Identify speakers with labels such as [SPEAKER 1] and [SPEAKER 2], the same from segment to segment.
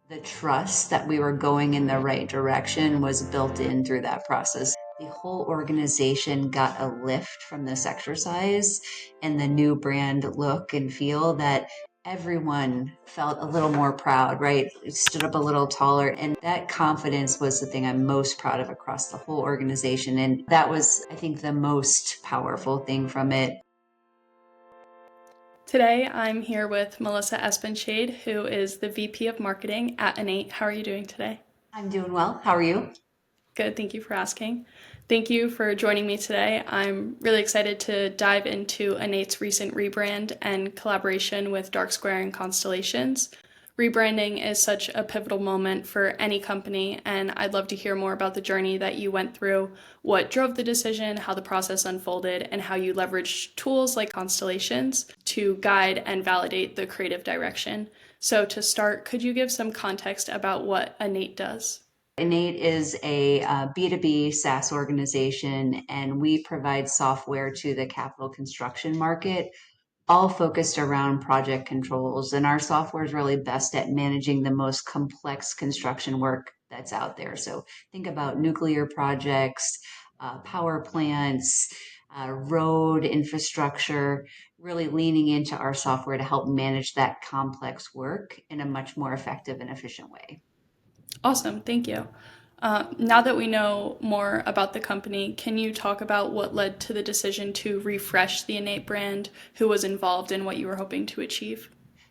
[SPEAKER 1] The trust that we were going in the right direction was built in through that process. The whole organization got a lift from this exercise and the new brand look and feel that everyone felt a little more proud, right? It stood up a little taller. And that confidence was the thing I'm most proud of across the whole organization. And that was, I think, the most powerful thing from it.
[SPEAKER 2] Today, I'm here with Melissa Esbenshade, who is the VP of Marketing at InEight. How are you doing today?
[SPEAKER 1] I'm doing well. How are you?
[SPEAKER 2] Good, thank you for asking. Thank you for joining me today. I'm really excited to dive into InEight's recent rebrand and collaboration with Dark Square and Constellations. Rebranding is such a pivotal moment for any company, and I'd love to hear more about the journey that you went through, what drove the decision, how the process unfolded, and how you leveraged tools like Constellations to guide and validate the creative direction. So to start, could you give some context about what InEight does?
[SPEAKER 1] InEight is a B2B SaaS organization, and we provide software to the capital construction market, all focused around project controls. And our software is really best at managing the most complex construction work that's out there. So think about nuclear projects, power plants, road infrastructure, really leaning into our software to help manage that complex work in a much more effective and efficient way.
[SPEAKER 2] Awesome, thank you. Now that we know more about the company, can you talk about what led to the decision to refresh the InEight brand, who was involved in what you were hoping to achieve?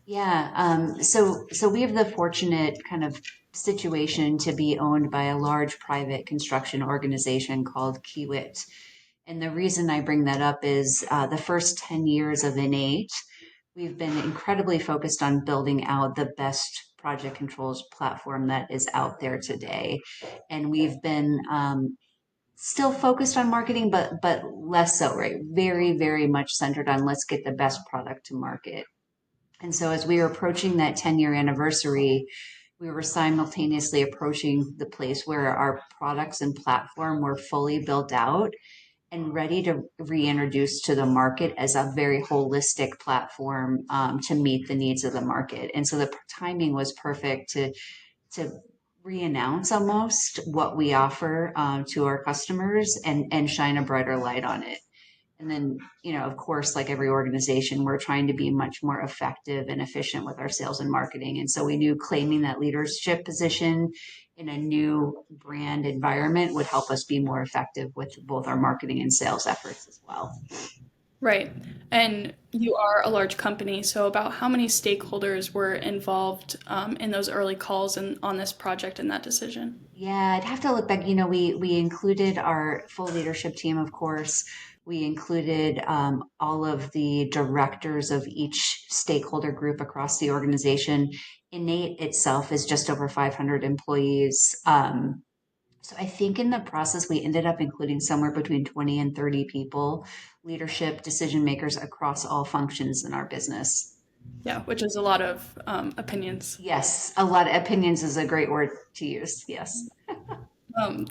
[SPEAKER 1] Yeah, so we have the fortunate kind of situation to be owned by a large private construction organization called Kiewit. And the reason I bring that up is the first 10 years of InEight, we've been incredibly focused on building out the best project controls platform that is out there today. And we've been still focused on marketing, but less so, right? Very, very much centered on let's get the best product to market. And so as we were approaching that 10-year anniversary, we were simultaneously approaching the place where our products and platform were fully built out and ready to reintroduce to the market as a very holistic platform to meet the needs of the market. And so the timing was perfect to re-announce almost what we offer to our customers and shine a brighter light on it. And then, of course, like every organization, we're trying to be much more effective and efficient with our sales and marketing. And so we knew claiming that leadership position in a new brand environment would help us be more effective with both our marketing and sales efforts as well.
[SPEAKER 2] Right. And you are a large company, so about how many stakeholders were involved in those early calls and on this project and that decision?
[SPEAKER 1] Yeah, I'd have to look back. We included our full leadership team, of course. We included all of the directors of each stakeholder group across the organization. InEight itself is just over 500 employees. So I think in the process, we ended up including somewhere between 20 and 30 people, leadership decision makers across all functions in our business.
[SPEAKER 2] Yeah, which is a lot of opinions.
[SPEAKER 1] Yes, a lot of opinions is a great word to use. Yes.
[SPEAKER 2] Um,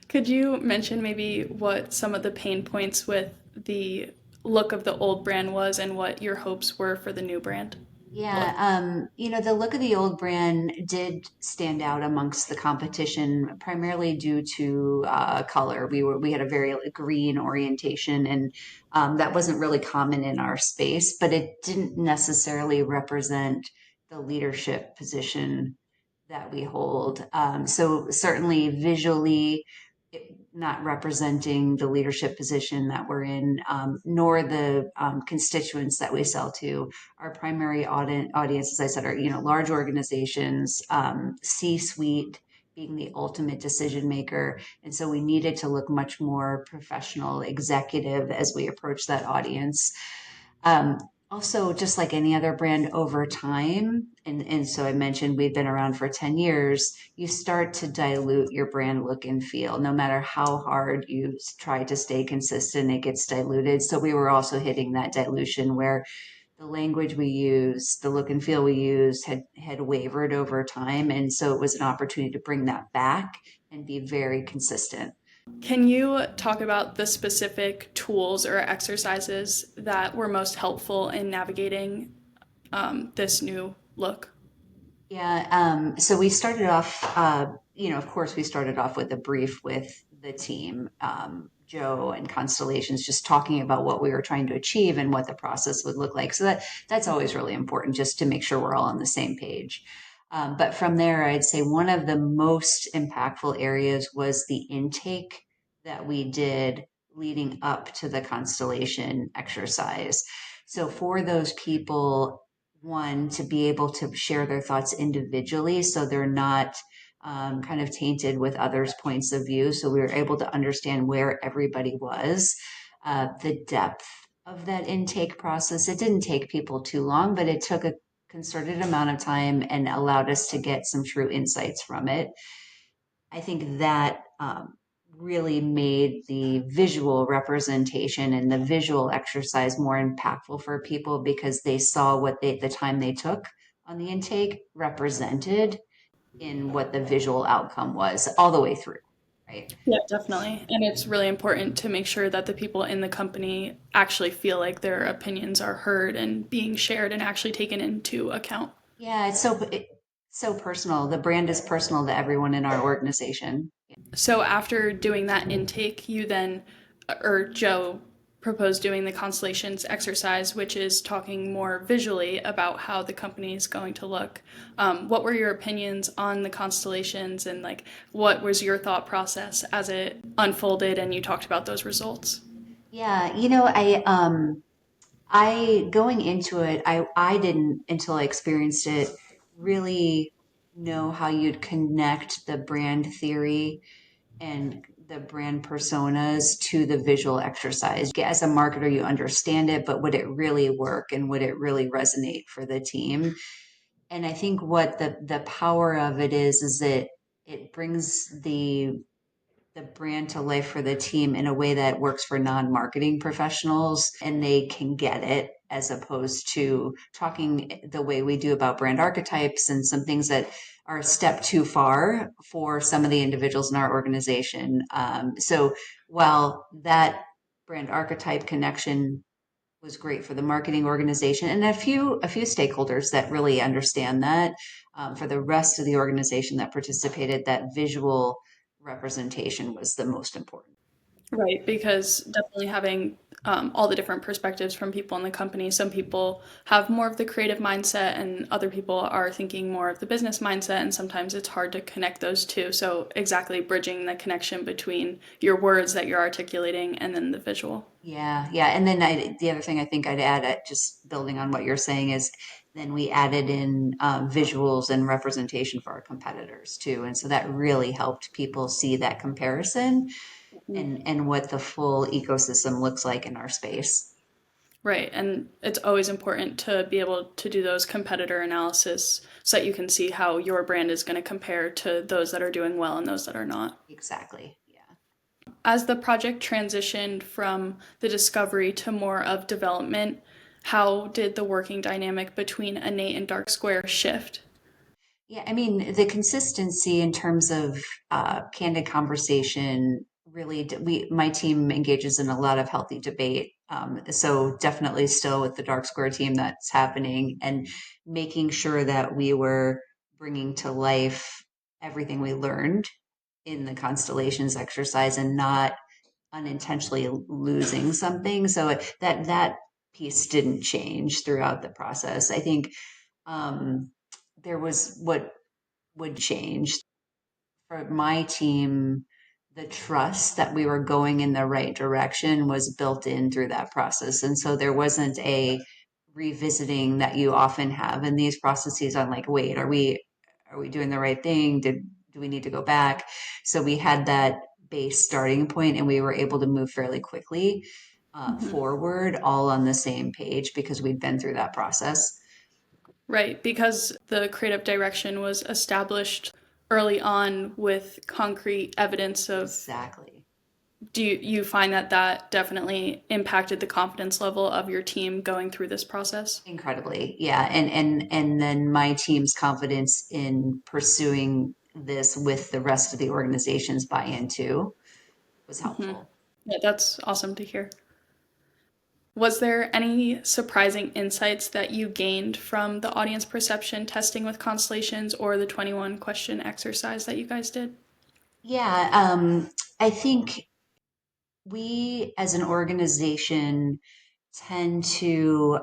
[SPEAKER 2] could you mention maybe what some of the pain points with the look of the old brand was and what your hopes were for the new brand
[SPEAKER 1] Yeah,
[SPEAKER 2] look?
[SPEAKER 1] the look of the old brand did stand out amongst the competition, primarily due to color. We had a very green orientation, and that wasn't really common in our space, but it didn't necessarily represent the leadership position that we hold. So certainly visually, not representing the leadership position that we're in, nor the constituents that we sell to. Our primary audience, as I said, are large organizations, C-suite being the ultimate decision maker, and so we needed to look much more professional, executive as we approach that audience. Um, Also, just like any other brand over time, and so I mentioned we've been around for 10 years, you start to dilute your brand look and feel. No matter how hard you try to stay consistent, it gets diluted. So we were also hitting that dilution where the language we use, the look and feel we used had wavered over time. And so it was an opportunity to bring that back and be very consistent.
[SPEAKER 2] Can you talk about the specific tools or exercises that were most helpful in navigating this new look?
[SPEAKER 1] Yeah, so we started off, of course, we started off with a brief with the team, Joe and Constellations, just talking about what we were trying to achieve and what the process would look like. So that's always really important, just to make sure we're all on the same page. But from there, I'd say one of the most impactful areas was the intake that we did leading up to the Constellation exercise. So for those people, one, to be able to share their thoughts individually so they're not kind of tainted with others' points of view. So we were able to understand where everybody was, the depth of that intake process. It didn't take people too long, but it took a concerted amount of time and allowed us to get some true insights from it. I think that really made the visual representation and the visual exercise more impactful for people because they saw the time they took on the intake represented in what the visual outcome was all the way through, right?
[SPEAKER 2] Yeah, definitely. And it's really important to make sure that the people in the company actually feel like their opinions are heard and being shared and actually taken into account.
[SPEAKER 1] Yeah, it's so personal. The brand is personal to everyone in our organization.
[SPEAKER 2] So after doing that intake, you then, or Joe proposed doing the constellations exercise, which is talking more visually about how the company is going to look. What were your opinions on the constellations, and like what was your thought process as it unfolded and you talked about those results?
[SPEAKER 1] Yeah, I going into it, I didn't until I experienced it really know how you'd connect the brand theory and the brand personas to the visual exercise. As a marketer, you understand it, but would it really work and would it really resonate for the team? And I think what the power of it is that it brings the brand to life for the team in a way that works for non-marketing professionals and they can get it, as opposed to talking the way we do about brand archetypes and some things that are a step too far for some of the individuals in our organization. So while that brand archetype connection was great for the marketing organization and a few stakeholders that really understand that, for the rest of the organization that participated, that visual representation was the most important.
[SPEAKER 2] Right, because definitely having all the different perspectives from people in the company. Some people have more of the creative mindset, and other people are thinking more of the business mindset, and sometimes it's hard to connect those two. So, exactly bridging the connection between your words that you're articulating and then the visual.
[SPEAKER 1] Yeah. And then the other thing I think I'd add, just building on what you're saying, is then we added in visuals and representation for our competitors too. And so that really helped people see that comparison and what the full ecosystem looks like in our space.
[SPEAKER 2] Right, and it's always important to be able to do those competitor analysis so that you can see how your brand is going to compare to those that are doing well and those that are not.
[SPEAKER 1] Exactly. Yeah.
[SPEAKER 2] As the project transitioned from the discovery to more of development, how did the working dynamic between InEight and Dark Square shift?
[SPEAKER 1] Yeah, I mean, the consistency in terms of candid conversation really, my team engages in a lot of healthy debate. So definitely still with the Dark Square team that's happening and making sure that we were bringing to life everything we learned in the constellations exercise and not unintentionally losing something. So that piece didn't change throughout the process. I think um, there was what would change for my team. The trust that we were going in the right direction was built in through that process, and so there wasn't a revisiting that you often have in these processes on, like, wait, are we doing the right thing? Do we need to go back? So we had that base starting point and we were able to move fairly quickly
[SPEAKER 2] Mhm.
[SPEAKER 1] forward, all on the same page because we'd been through that process.
[SPEAKER 2] Right, because the creative direction was established early on with concrete evidence of,
[SPEAKER 1] Exactly.
[SPEAKER 2] do you find that that definitely impacted the confidence level of your team going through this process?
[SPEAKER 1] Incredibly, yeah. And then my team's confidence in pursuing this with the rest of the organization's buy-in too was
[SPEAKER 2] Hmm.
[SPEAKER 1] helpful.
[SPEAKER 2] Yeah, that's awesome to hear. Was there any surprising insights that you gained from the audience perception testing with Constellations or the 21 question exercise that you guys did?
[SPEAKER 1] Yeah, I think we as an organization tend to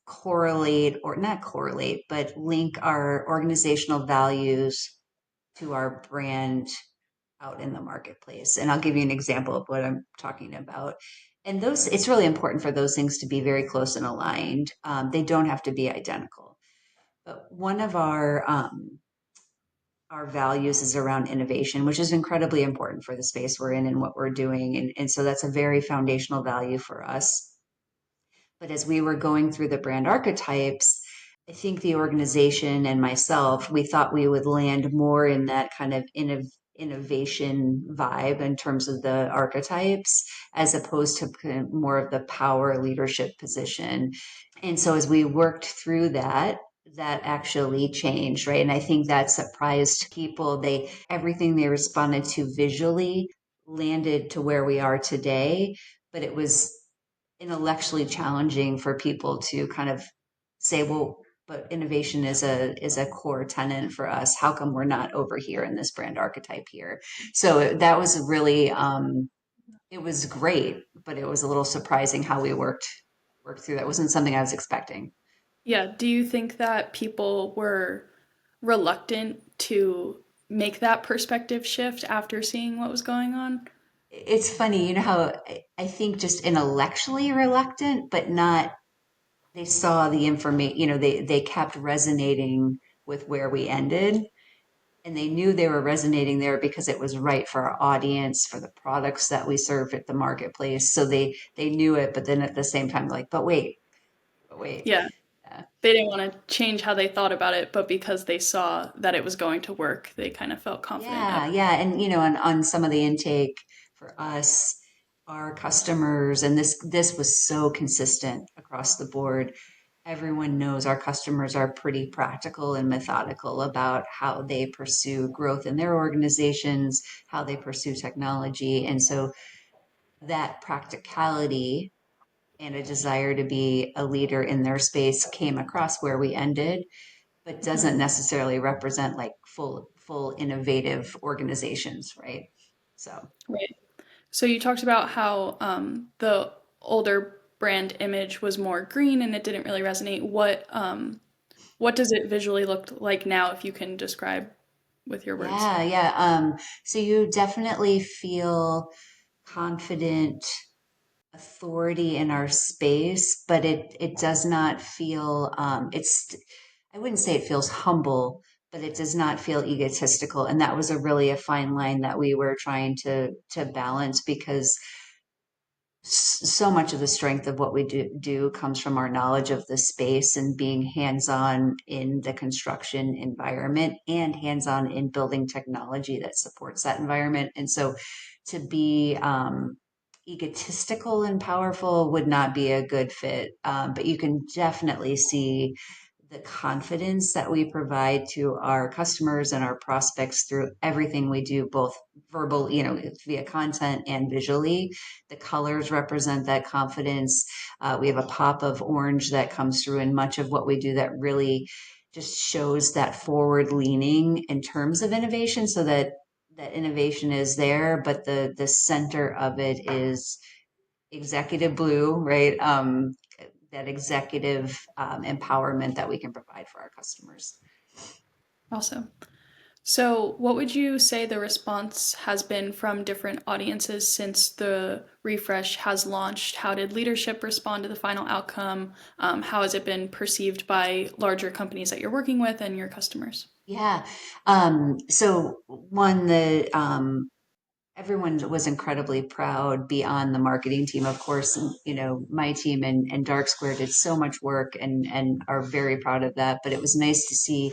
[SPEAKER 1] correlate, or not correlate, but link our organizational values to our brand out in the marketplace. And I'll give you an example of what I'm talking about. And those, it's really important for those things to be very close and aligned. They don't have to be identical. But one of our values is around innovation, which is incredibly important for the space we're in and what we're doing. And so that's a very foundational value for us. But as we were going through the brand archetypes, I think the organization and myself, we thought we would land more in that kind of innovation vibe in terms of the archetypes, as opposed to kind of more of the power leadership position. And so as we worked through that, that actually changed, right? And I think that surprised people. Everything they responded to visually landed to where we are today, but it was intellectually challenging for people to kind of say, well, but innovation is a core tenet for us. How come we're not over here in this brand archetype here? So that was really it was great, but it was a little surprising how we worked through that. It wasn't something I was expecting.
[SPEAKER 2] Yeah, do you think that people were reluctant to make that perspective shift after seeing what was going on?
[SPEAKER 1] It's funny, you know how I think just intellectually reluctant, but not, they saw the information, they kept resonating with where we ended, and they knew they were resonating there because it was right for our audience, for the products that we serve at the marketplace. So they knew it, but then at the same time, like, but wait.
[SPEAKER 2] Yeah,
[SPEAKER 1] Yeah.
[SPEAKER 2] they didn't want to change how they thought about it, but because they saw that it was going to work, they kind of felt confident
[SPEAKER 1] Yeah,
[SPEAKER 2] about
[SPEAKER 1] yeah. And on some of the intake for us, our customers, and this was so consistent across the board. Everyone knows our customers are pretty practical and methodical about how they pursue growth in their organizations, how they pursue technology. And so that practicality and a desire to be a leader in their space came across where we ended, but
[SPEAKER 2] it.
[SPEAKER 1] doesn't necessarily represent like full innovative organizations, right? So
[SPEAKER 2] Right. So you talked about how the older brand image was more green and it didn't really resonate. What does it visually look like now, if you can describe with your words?
[SPEAKER 1] yeah. So you definitely feel confident authority in our space, but it does not feel I wouldn't say it feels humble, but it does not feel egotistical. And that was a really a fine line that we were trying to balance, because so much of the strength of what we do comes from our knowledge of the space and being hands-on in the construction environment and hands-on in building technology that supports that environment. And so to be egotistical and powerful would not be a good fit. But you can definitely see the confidence that we provide to our customers and our prospects through everything we do, both verbal, via content and visually. The colors represent that confidence. We have a pop of orange that comes through in much of what we do that really just shows that forward leaning in terms of innovation, so that that innovation is there, but the center of it is executive blue, right? That executive empowerment that we can provide for our customers.
[SPEAKER 2] Awesome. So, what would you say the response has been from different audiences since the refresh has launched? How did leadership respond to the final outcome? How has it been perceived by larger companies that you're working with and your customers?
[SPEAKER 1] Yeah. So one, the everyone was incredibly proud beyond the marketing team, of course. And, my team and Dark Square did so much work and are very proud of that. But it was nice to see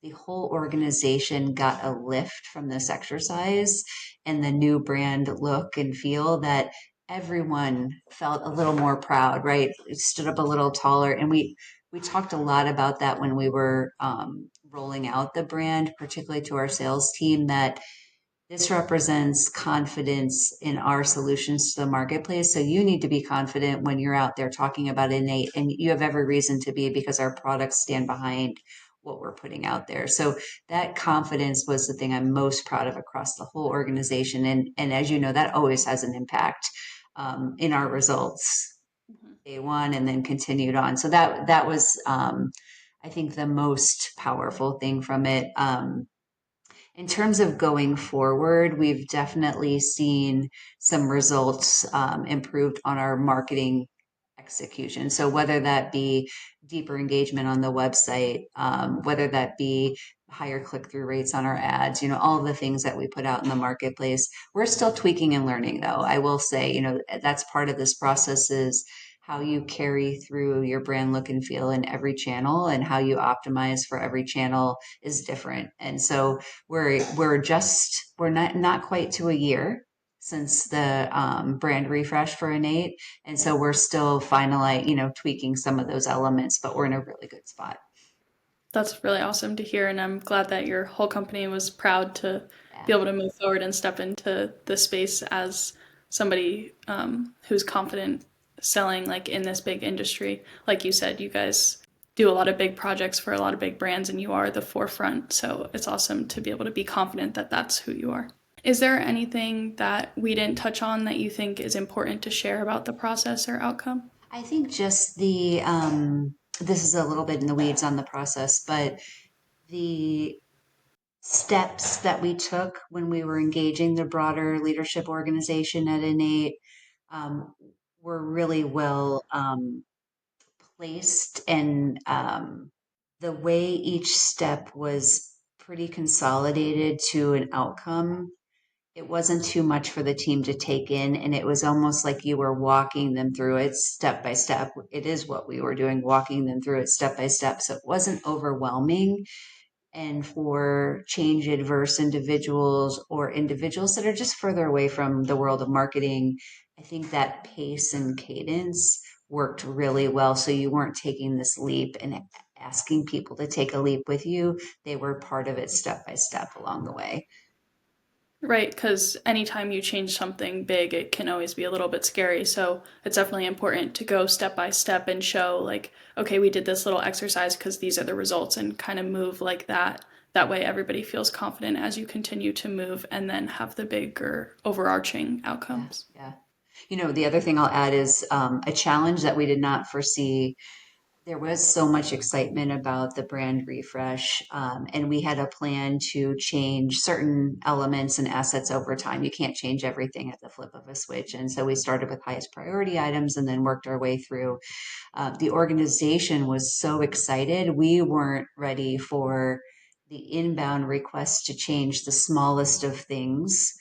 [SPEAKER 1] the whole organization got a lift from this exercise and the new brand look and feel, that everyone felt a little more proud, right? It stood up a little taller. And we talked a lot about that when we were rolling out the brand, particularly to our sales team, that this represents confidence in our solutions to the marketplace. So you need to be confident when you're out there talking about InEight, and you have every reason to be because our products stand behind what we're putting out there. So that confidence was the thing I'm most proud of across the whole organization. And as you know, that always has an impact in our results day one and then continued on. So that was I think the most powerful thing from it. In terms of going forward, we've definitely seen some results improved on our marketing execution. So whether that be deeper engagement on the website, whether that be higher click-through rates on our ads, all of the things that we put out in the marketplace, we're still tweaking and learning though. I will say, that's part of this process is how you carry through your brand look and feel in every channel and how you optimize for every channel is different. And so we're not quite to a year since the brand refresh for InEight, and so we're still finalizing, tweaking some of those elements, but we're in a really good spot.
[SPEAKER 2] That's really awesome to hear, and I'm glad that your whole company was proud to
[SPEAKER 1] Yeah,
[SPEAKER 2] be able to move forward and step into the space as somebody who's confident selling like in this big industry. Like you said, you guys do a lot of big projects for a lot of big brands, and you are the forefront. So it's awesome to be able to be confident that that's who you are. Is there anything that we didn't touch on that you think is important to share about the process or outcome?
[SPEAKER 1] I think just this is a little bit in the weeds on the process, but the steps that we took when we were engaging the broader leadership organization at InEight um, were really well placed, and the way each step was pretty consolidated to an outcome. It wasn't too much for the team to take in, and it was almost like you were walking them through it step by step. It is what we were doing, walking them through it step by step. So it wasn't overwhelming. And for change adverse individuals or individuals that are just further away from the world of marketing, I think that pace and cadence worked really well. So you weren't taking this leap and asking people to take a leap with you. They were part of it step by step along the way.
[SPEAKER 2] Right, because anytime you change something big, it can always be a little bit scary. So it's definitely important to go step by step and show, like, okay, we did this little exercise because these are the results, and kind of move like that. That way, everybody feels confident as you continue to move and then have the bigger overarching
[SPEAKER 1] Yeah,
[SPEAKER 2] outcomes.
[SPEAKER 1] yeah. The other thing I'll add is a challenge that we did not foresee. There was so much excitement about the brand refresh, and we had a plan to change certain elements and assets over time. You can't change everything at the flip of a switch. And so we started with highest priority items and then worked our way through. The organization was so excited. We weren't ready for the inbound request to change the smallest of things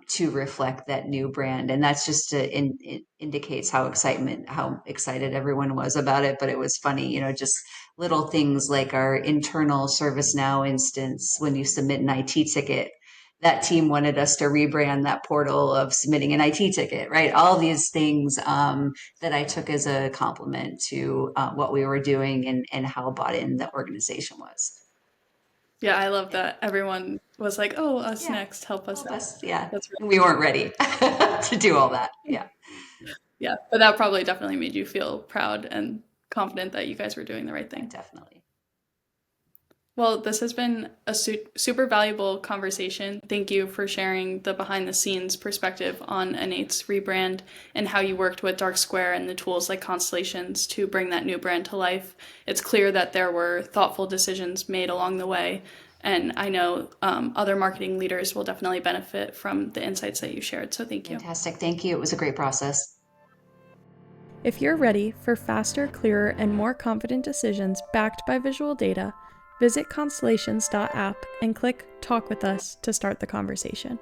[SPEAKER 1] to reflect that new brand, and that's just it indicates how excited everyone was about it. But it was funny, just little things like our internal ServiceNow instance. When you submit an IT ticket, that team wanted us to rebrand that portal of submitting an IT ticket, right? All these things that I took as a compliment to what we were doing and how bought in the organization was.
[SPEAKER 2] Yeah, I love
[SPEAKER 1] Yeah.
[SPEAKER 2] that everyone was like, oh, us
[SPEAKER 1] Yeah.
[SPEAKER 2] next, help us
[SPEAKER 1] Help
[SPEAKER 2] out.
[SPEAKER 1] us. Yeah.
[SPEAKER 2] That's really
[SPEAKER 1] We weren't ready to do all that. Yeah.
[SPEAKER 2] Yeah, but that probably definitely made you feel proud and confident that you guys were doing the right
[SPEAKER 1] Yeah,
[SPEAKER 2] thing.
[SPEAKER 1] definitely.
[SPEAKER 2] Well, this has been a super valuable conversation. Thank you for sharing the behind the scenes perspective on InEight's rebrand and how you worked with Dark Square and the tools like Constellations to bring that new brand to life. It's clear that there were thoughtful decisions made along the way, and I know other marketing leaders will definitely benefit from the insights that you shared. So thank you.
[SPEAKER 1] Fantastic. Thank you. It was a great process.
[SPEAKER 2] If you're ready for faster, clearer, and more confident decisions backed by visual data, visit constellations.app and click Talk with Us to start the conversation.